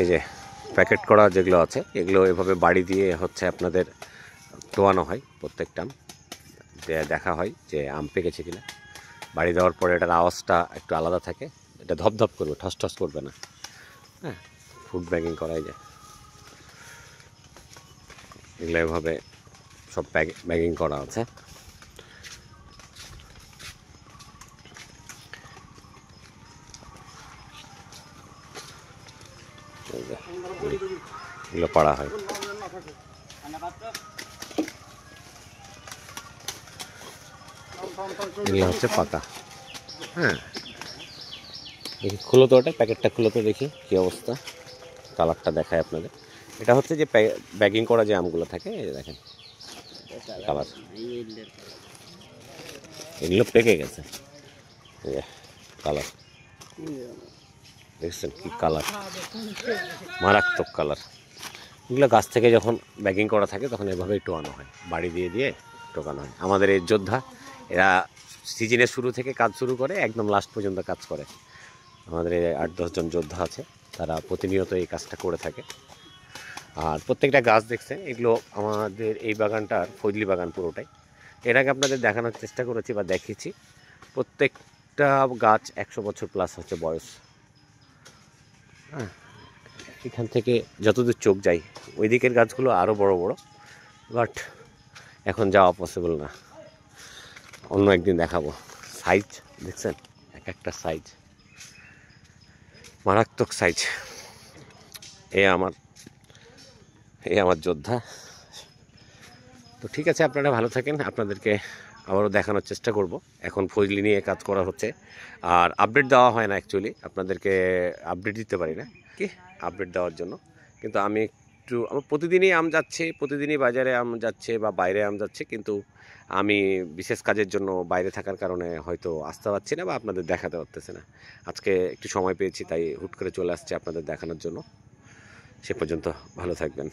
এই যে প্যাকেট করা যেগুলো আছে এগুলো এভাবে বাড়ি দিয়ে হচ্ছে আপনাদের টোয়ানো হয়। প্রত্যেকটা আম দেখা হয় যে আম পেকেছে কিনা। বাড়ি দেওয়ার পরে এটার আওয়াজটা একটু আলাদা থাকে, এটা ধপধপ করবে, ঠস ঠস করবে না। হ্যাঁ, ফুড ব্যাগিং করাই যায়। এগুলো এভাবে সব ব্যাগিং করা আছে। এগুলো পাড়া হয়। এগুলো হচ্ছে পাকা। হ্যাঁ, দেখি খুলো তো, ওটা প্যাকেটটা খুলো তো, দেখি কী অবস্থা। কালারটা দেখায় আপনাদের। এটা হচ্ছে যে ব্যাগিং করা যে আমগুলো থাকে, এই যে দেখেন কালার, এগুলো পেকে গেছে। কালার দেখছেন কি কালার, মারাত্মক কালার। এগুলো গাছ থেকে যখন ব্যাগিং করা থাকে তখন এভাবেই টোয়ানো হয়, বাড়ি দিয়ে দিয়ে টোকানো হয়। আমাদের এই যোদ্ধা এরা সিজনের শুরু থেকে কাজ শুরু করে একদম লাস্ট পর্যন্ত কাজ করে। আমাদের এই 8-10 জন যোদ্ধা আছে, তারা প্রতিনিয়ত এই কাজটা করে থাকে। আর প্রত্যেকটা গাছ দেখছেন, এগুলো আমাদের এই বাগানটার ফজলি বাগান পুরোটাই। এর আগে আপনাদের দেখানোর চেষ্টা করেছি বা দেখিয়েছি, প্রত্যেকটা গাছ 100 বছর প্লাস হচ্ছে বয়স। হ্যাঁ, এখান থেকে যতদূর চোখ যায় ওই দিকের গাছগুলো আরও বড় বড়, বাট এখন যাওয়া পসিবল না, অন্য একদিন দেখাবো। সাইজ দেখছেন, এক একটা সাইজ মারাত্মক সাইজ। এ আমার যোদ্ধা। তো ঠিক আছে, আপনারা ভালো থাকেন, আপনাদেরকে আবারও দেখানোর চেষ্টা করব। এখন ফজলি নিয়ে কাজ করা হচ্ছে, আর আপডেট দেওয়া হয় না অ্যাকচুয়ালি, আপনাদেরকে আপডেট দিতে পারি না কি আপডেট দেওয়ার জন্য। কিন্তু আমি আমার প্রতিদিনই আম যাচ্ছে, প্রতিদিনই বাজারে আম যাচ্ছে বা বাইরে আম যাচ্ছে, কিন্তু আমি বিশেষ কাজের জন্য বাইরে থাকার কারণে হয়তো আসতে পারছি না বা আপনাদের দেখাতে পারতেছি না। আজকে একটু সময় পেয়েছি, তাই হুট করে চলে আসছে আপনাদের দেখানোর জন্য। সে পর্যন্ত ভালো থাকবেন।